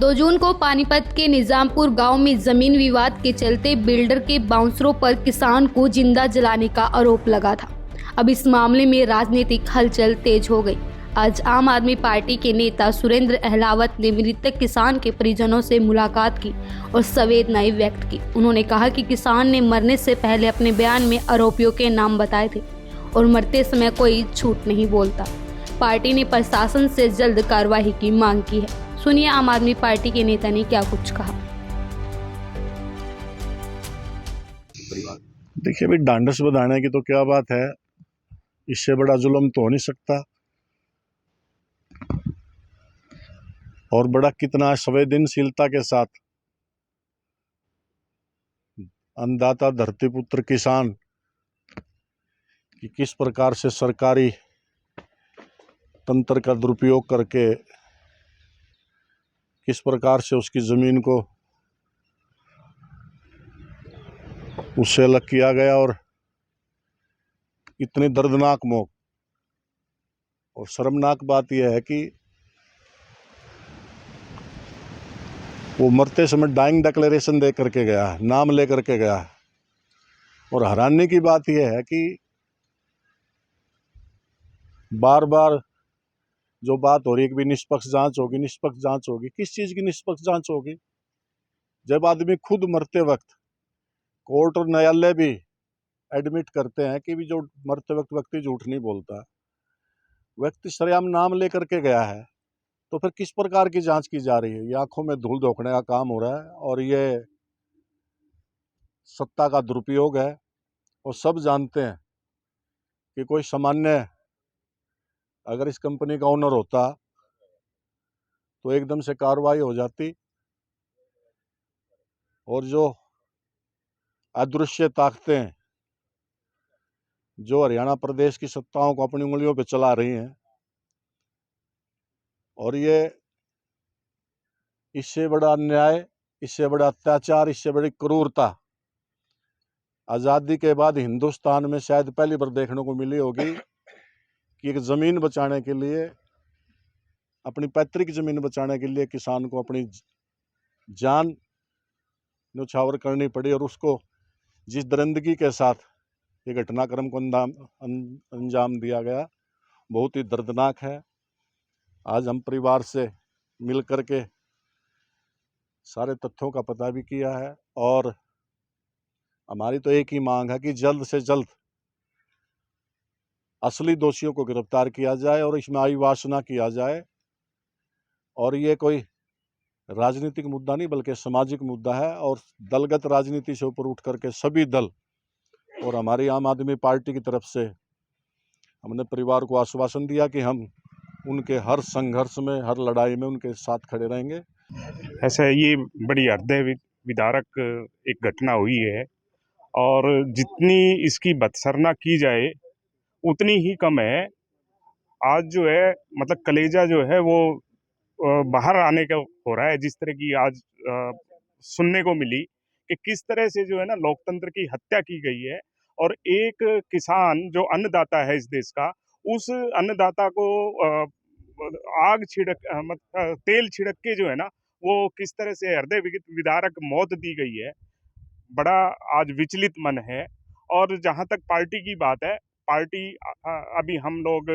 2 जून को पानीपत के निजामपुर गांव में जमीन विवाद के चलते बिल्डर के बाउंसरों पर किसान को जिंदा जलाने का आरोप लगा था। अब इस मामले में राजनीतिक हलचल तेज हो गई। आज आम आदमी पार्टी के नेता सुरेंद्र अहलावत ने मृतक किसान के परिजनों से मुलाकात की और संवेदनाएं व्यक्त की। उन्होंने कहा कि किसान ने मरने से पहले अपने बयान में आरोपियों के नाम बताए थे और मरते समय कोई झूठ नहीं बोलता। पार्टी ने प्रशासन से जल्द कार्रवाई की मांग की है। सुनिए आम आदमी पार्टी के नेता ने क्या कुछ कहा। देखिए भाई, ढांढस बंधाने की तो क्या बात है, इससे बड़ा जुल्म तो हो नहीं सकता। और बड़ा कितना संवेदनशीलता के साथ अन्नदाता धरतीपुत्र किसान कि किस प्रकार से सरकारी तंत्र का दुरुपयोग करके किस प्रकार से उसकी ज़मीन को उससे अलग किया गया और इतनी दर्दनाक मौत। और शर्मनाक बात यह है कि वो मरते समय डाइंग डिक्लेरेशन दे करके गया, नाम ले करके गया। और हैरानी की बात यह है कि बार बार जो बात हो रही है कि निष्पक्ष जांच होगी, निष्पक्ष जांच होगी, किस चीज़ की निष्पक्ष जांच होगी जब आदमी खुद मरते वक्त कोर्ट और न्यायालय भी एडमिट करते हैं कि भी जो मरते वक्त व्यक्ति झूठ नहीं बोलता, व्यक्ति सरेआम नाम ले करके गया है, तो फिर किस प्रकार की जांच की जा रही है? ये आंखों में धूल झोंकने का काम हो रहा है और ये सत्ता का दुरुपयोग है। और सब जानते हैं कि कोई सामान्य अगर इस कंपनी का ओनर होता तो एकदम से कार्रवाई हो जाती। और जो अदृश्य ताकतें जो हरियाणा प्रदेश की सत्ताओं को अपनी उंगलियों पे चला रही हैं, और ये इससे बड़ा अन्याय, इससे बड़ा अत्याचार, इससे बड़ी क्रूरता आज़ादी के बाद हिंदुस्तान में शायद पहली बार देखने को मिली होगी कि एक ज़मीन बचाने के लिए, अपनी पैतृक ज़मीन बचाने के लिए किसान को अपनी जान न्यौछावर करनी पड़ी। और उसको जिस दरिंदगी के साथ ये घटनाक्रम को अंजाम दिया गया, बहुत ही दर्दनाक है। आज हम परिवार से मिल कर के सारे तथ्यों का पता भी किया है और हमारी तो एक ही मांग है कि जल्द से जल्द असली दोषियों को गिरफ्तार किया जाए और इसमें आईवाश ना किया जाए। और ये कोई राजनीतिक मुद्दा नहीं बल्कि सामाजिक मुद्दा है और दलगत राजनीति से ऊपर उठ करके सभी दल और हमारी आम आदमी पार्टी की तरफ से हमने परिवार को आश्वासन दिया कि हम उनके हर संघर्ष में, हर लड़ाई में उनके साथ खड़े रहेंगे। ऐसा ये बड़ी हृदय विदारक एक घटना हुई है और जितनी इसकी बदसरना की जाए उतनी ही कम है। आज जो है मतलब कलेजा जो है वो बाहर आने का हो रहा है। जिस तरह की आज सुनने को मिली कि किस तरह से जो है ना लोकतंत्र की हत्या की गई है और एक किसान जो अन्नदाता है इस देश का, उस अन्नदाता को आग छिड़क मतलब तेल छिड़क के जो है ना वो किस तरह से हृदय विदारक मौत दी गई है। बड़ा आज विचलित मन है। और जहां तक पार्टी की बात है, पार्टी अभी हम लोग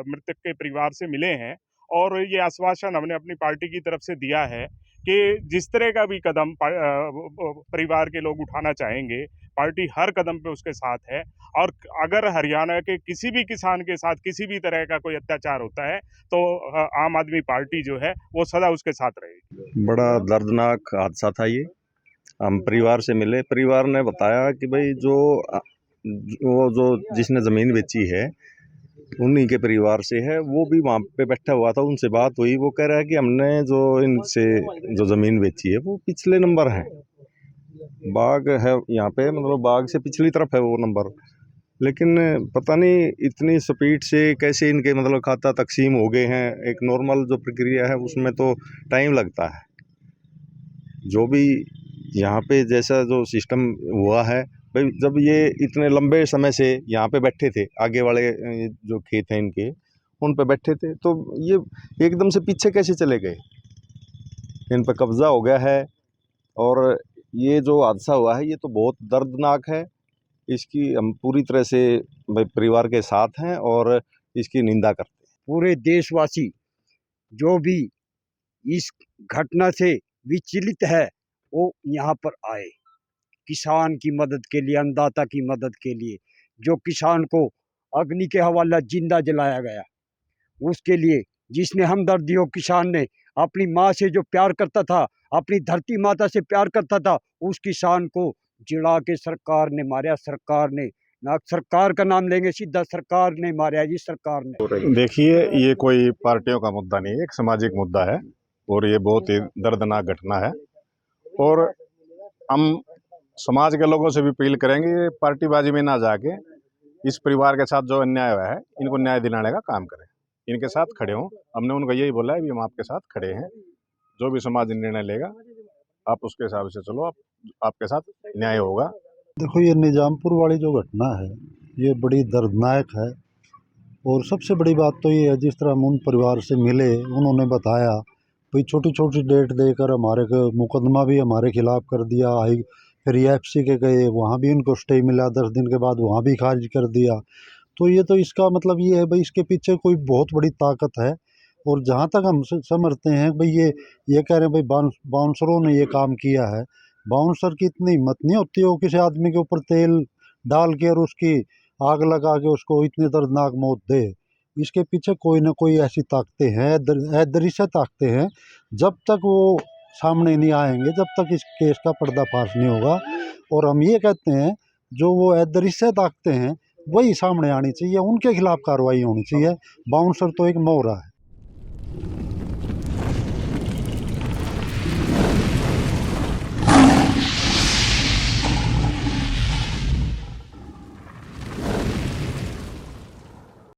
मृतक के परिवार से मिले हैं और ये आश्वासन हमने अपनी पार्टी की तरफ से दिया है कि जिस तरह का भी कदम परिवार के लोग उठाना चाहेंगे, पार्टी हर कदम पे उसके साथ है। और अगर हरियाणा के किसी भी किसान के साथ किसी भी तरह का कोई अत्याचार होता है तो आम आदमी पार्टी जो है वो सदा उसके साथ रहेगी। बड़ा दर्दनाक हादसा था ये। हम परिवार से मिले, परिवार ने बताया कि भाई जो जिसने ज़मीन बेची है उन्हीं के परिवार से है, वो भी वहाँ पे बैठा हुआ था, उनसे बात हुई। वो कह रहा है कि हमने जो इनसे जो ज़मीन बेची है वो पिछले नंबर है, बाग है यहाँ पे, मतलब बाग से पिछली तरफ है वो नंबर। लेकिन पता नहीं इतनी स्पीड से कैसे इनके मतलब खाता तकसीम हो गए हैं। एक नॉर्मल जो प्रक्रिया है उसमें तो टाइम लगता है। जो भी यहाँ पे जैसा जो सिस्टम हुआ है भाई, जब ये इतने लंबे समय से यहाँ पे बैठे थे, आगे वाले जो खेत हैं इनके उन पे बैठे थे, तो ये एकदम से पीछे कैसे चले गए? इन पर कब्ज़ा हो गया है। और ये जो हादसा हुआ है ये तो बहुत दर्दनाक है। इसकी हम पूरी तरह से भाई परिवार के साथ हैं और इसकी निंदा करते हैं। पूरे देशवासी जो भी इस घटना से विचलित है वो यहाँ पर आए, किसान की मदद के लिए, अन्नदाता की मदद के लिए। जो किसान को अग्नि के हवाले जिंदा जलाया गया, उसके लिए जिसने हमदर्दी हो, किसान ने अपनी माँ से जो प्यार करता था, अपनी धरती माता से प्यार करता था, उस किसान को जिला के सरकार ने मारा। सरकार ने, ना सरकार का नाम लेंगे, सीधा सरकार ने मारा जी, सरकार ने। देखिए, ये कोई पार्टियों का मुद्दा नहीं है, एक सामाजिक मुद्दा है और ये बहुत ही दर्दनाक घटना है। और हम समाज के लोगों से भी अपील करेंगे, पार्टीबाजी में ना जाके इस परिवार के साथ जो अन्याय हुआ है इनको न्याय दिलाने का काम करें, इनके साथ खड़े हों। हमने उनको यही बोला है कि हम आपके साथ खड़े हैं, जो भी समाज निर्णय लेगा आप उसके हिसाब से चलो, आपके साथ न्याय होगा। देखो, ये निजामपुर वाली जो घटना है ये बड़ी दर्दनाक है। और सबसे बड़ी बात तो ये है, जिस तरह हम उन परिवार से मिले, उन्होंने बताया भाई छोटी छोटी डेट देकर हमारे को मुकदमा भी हमारे खिलाफ़ कर दिया। फिर EFC के गए, वहाँ भी इनको स्टे मिला, 10 दिन के बाद वहाँ भी खारिज कर दिया। तो ये तो इसका मतलब ये है भाई इसके पीछे कोई बहुत बड़ी ताकत है। और जहाँ तक हम समझते हैं भाई ये कह रहे हैं भाई बाउंसरों ने ये काम किया है। बाउंसर की इतनी हिम्मत नहीं होती हो किसी आदमी के ऊपर तेल डाल के और उसकी आग लगा के उसको इतनी दर्दनाक मौत दे। इसके पीछे कोई ना कोई ऐसी ताकतें हैं, अदृश्य ताकतें हैं। जब तक वो सामने नहीं आएंगे, जब तक इस केस का पर्दाफाश नहीं होगा। और हम ये कहते हैं जो वो अदृश्य ताकतें हैं वही सामने आनी चाहिए, उनके खिलाफ कार्रवाई होनी चाहिए। बाउंसर तो एक मोहरा है।